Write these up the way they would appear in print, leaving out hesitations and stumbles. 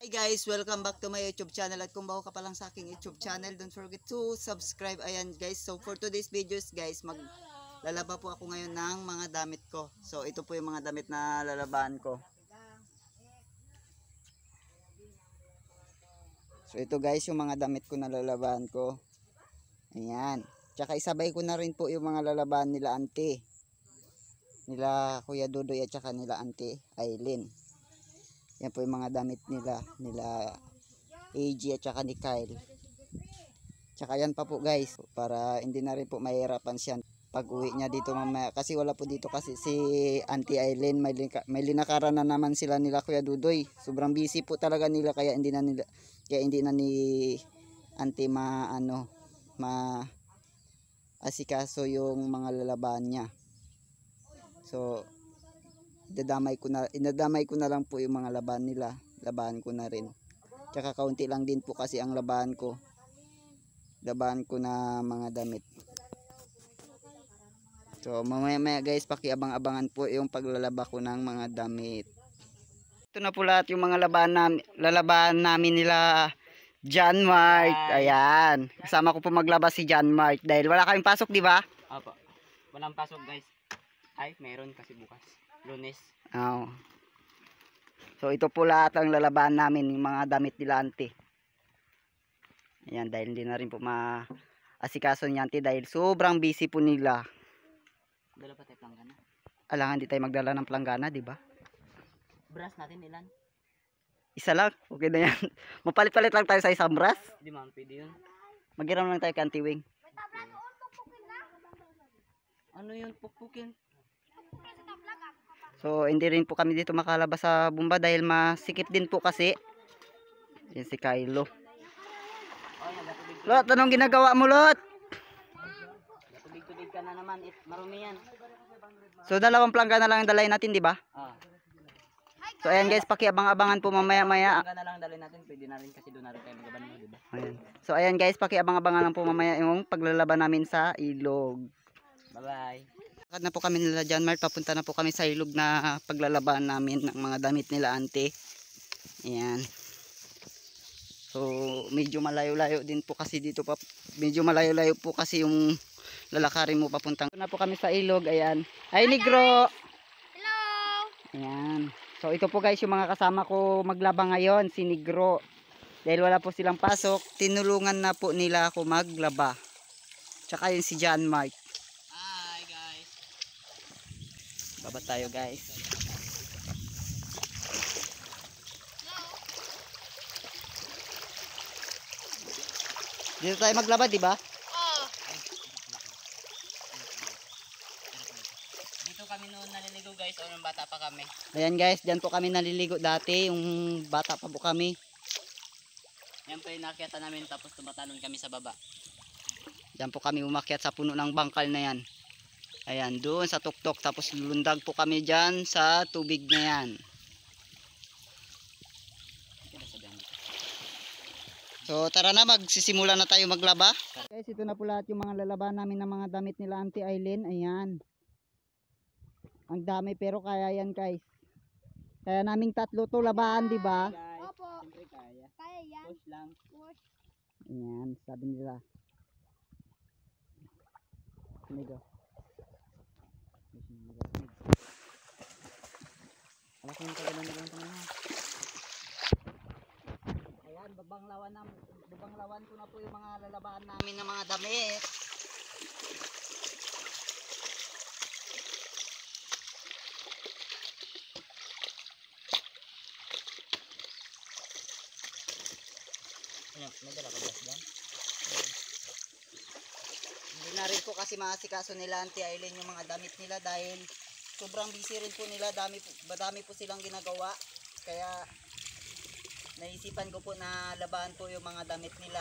Hi guys, welcome back to my YouTube channel. At kung bago ka pa lang sa aking YouTube channel, don't forget to subscribe. Ayan guys, so for today's videos guys, maglalaba po ako ngayon ng mga damit ko. So ito po yung mga damit na lalabahan ko. So ito guys yung mga damit ko na lalabahan ko. Ayan. Tsaka isabay ko na rin po yung mga lalabahan nila auntie. Nila Kuya Dudoy at tsaka nila auntie Aileen. Yan po yung mga damit nila AG at saka ni Kyle. Tsaka yan pa po guys, para hindi na rin po mahirapan siya pag uwi niya dito mamaya. Kasi wala po dito kasi si Auntie Aileen, may linakaran na naman sila nila Kuya Dudoy. Sobrang busy po talaga nila kaya hindi na ni Auntie asikaso yung mga lalabahan niya. So inadamay ko na lang po yung mga labahan nila. Labahan ko na rin. Tsaka kaunti lang din po kasi ang labahan ko. Labahan ko na mga damit. So mamaya guys, pakiabang-abangan po yung paglalaba ko ng mga damit. Ito na po lahat yung mga lalabahan namin nila John Mart. Ayan. Kasama ko po maglaba si John Mart dahil wala kaming pasok, di ba? Opo. Walang pasok guys. Ay, meron kasi bukas. Lunes. Oh. So ito po lahat ang lalabahan namin, yung mga damit nila auntie. Ayan, dahil hindi na rin po maasikaso ni auntie dahil sobrang busy po nila. Dala pa tayo planggana. Alangan di tayo magdala ng planggana, di ba? Brass natin ilan? Isa lang, okay na yan. Mapalit-palit lang tayo sa isang brass. Di ma'am, pwede yun. Magiram lang tayo kay Auntie Wing. Ano yun, pukpukin? So hindi rin po kami dito makalabas sa bumba dahil masikip din po kasi. Yan si Kylo. Lot, anong ginagawa mo, Lot? Tubig-tubig ka na naman, marumi yan. So dalawang planggana lang ang dalay natin, di ba? Ah. So ayan guys, pakiabang-abangan po mamaya-maya. Planggana lang dalhin natin, pwede na rin kasi doon na rin tayo magaban mo, di ba? Ayan. So ayan guys, pakiabang-abangan lang po mamaya yung paglalaban namin sa ilog. Bye-bye. Lakad na po kami nila John Mart, papunta na po kami sa ilog na paglalaban namin ng mga damit nila auntie. Ayan. So medyo malayo-layo din po kasi dito pa. Medyo malayo-layo po kasi yung lalakarin mo papuntang. Na po kami sa ilog, ayan. Hi Negro. Hello. Ayan. So ito po guys yung mga kasama ko maglaba ngayon, si Negro. Dahil wala po silang pasok, tinulungan na po nila ako maglaba. Tsaka yun si John Mart. Hi guys. Baba tayo guys. Dito tayo maglaba, di ba? Oh. Dito kami noon naliligo guys, o nung bata pa kami. Ayan guys, dyan po kami naliligo dati, yung bata pa po kami. Yan po yung nakita namin tapos tumatalon kami sa baba. Dyan po kami umakyat sa puno ng bangkal na yan. Ayan, doon sa tuktok. Tapos lulundag po kami dyan sa tubig na yan. So tara na, magsisimula na tayo maglaba. Guys, ito na po lahat yung mga lalaban namin ng mga damit nila Auntie Aileen. Ayan. Ang dami pero kaya yan guys. Kaya naming tatlo to labahan, di ba? Opo. Siyempre kaya. Kaya yan. Push lang. Push. Ayan, sabi nila. Amigo. Alasin ka lang ng mga. Ayan, babanglawan ko na po yung mga lalabahan namin ng mga damit. May dala ka gas lang? Hindi na rin po kasi maasikaso nila Auntie Aileen yung mga damit nila dahil sobrang busy rin po nila, madami po silang ginagawa. Kaya naisipan ko po na labahan po yung mga damit nila.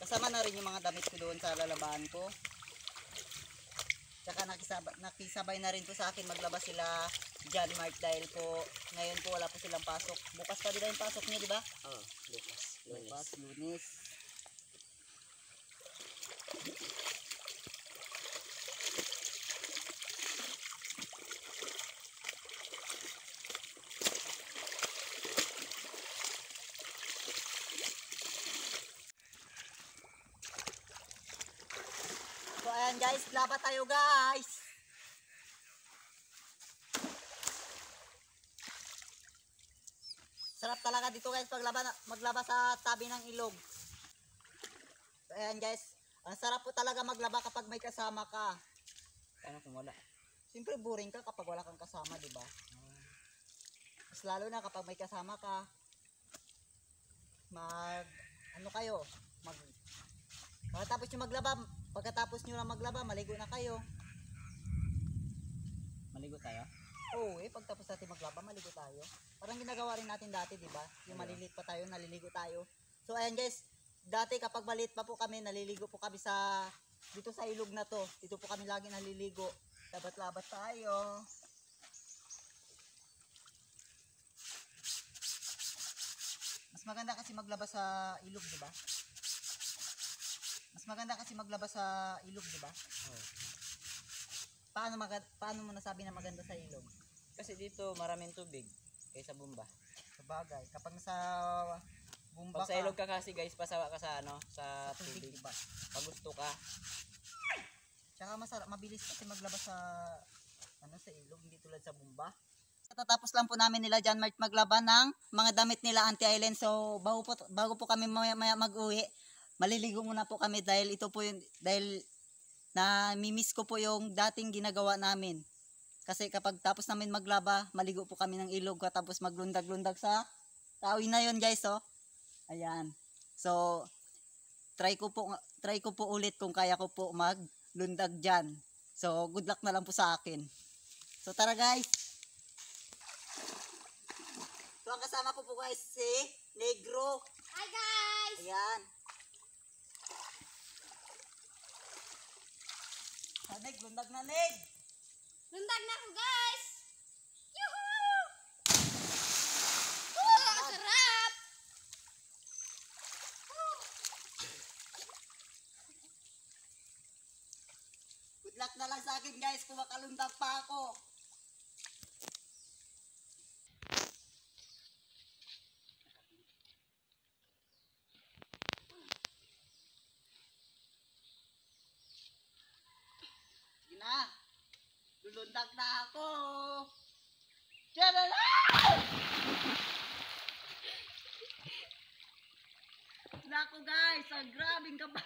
Kasama na rin yung mga damit ko doon sa lalabahan ko. Tsaka nakisabay na rin po sa akin maglaba sila John Mart dahil po ngayon po wala po silang pasok. Bukas pa din yung pasok niya, di ba? Oo, bukas. Bukas, Lunes. Ayan guys, laba tayo guys. Sarap talaga dito guys maglaba sa tabi ng ilog. So, ayan guys, ang sarap po talaga maglaba kapag may kasama ka. Ano kung wala? Siyempre boring ka kapag wala kang kasama, di ba? Mas lalo na kapag may kasama ka, pagkatapos nyo lang maglaba, maligo na kayo. Maligo tayo? Oo, pagtapos natin maglaba, maligo tayo. Parang ginagawa rin natin dati, di ba? Yung maliliit pa tayo, naliligo tayo. So ayan guys, dati kapag maliit pa po kami, naliligo po kami dito sa ilog na to. Dito po kami lagi naliligo. Labat-labat tayo. Mas maganda kasi maglaba sa ilog, di ba? Oo. Paano mo nasabi na maganda sa ilog? Kasi dito maraming tubig kaysa bumba. Sabagay, kapag sa bumba Pag sa ilog ka kasi guys, pasawa ka sa sa tubig, tubig. di ba? Pag gusto ka. Tsaka mabilis kasi maglaba sa ilog, hindi tulad sa bumba. Tatapos lang po namin nila John Mart maglaba ng mga damit nila Auntie Aileen. So bago po kami maya mag-uwi, maliligo muna po kami dahil mimiss ko po yung dating ginagawa namin. Kasi kapag tapos namin maglaba, maligo po kami ng ilog tapos maglundag-lundag sa kahoy na yon guys, oh. Ayan. So try ko po ulit kung kaya ko po maglundag diyan. So good luck na lang po sa akin. So tara guys. So ang kasama ko po guys si Negro. Hi guys! Ayan. Neg, lundag na Neg. Lundag na ako guys! Yuhuu! Ang sarap! Good luck na lang sa akin guys kung makalundag pa ako. Sige na. Lulundag na ako. Diyan na lang! Nako guys, ang grabing kaba.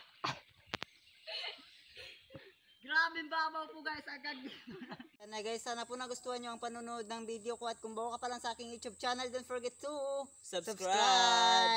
Grabing babaw po guys, agad. Yan na guys, sana po nagustuhan nyo ang panonood ng video ko at kung bago ka pa lang sa aking YouTube channel, don't forget to Subscribe!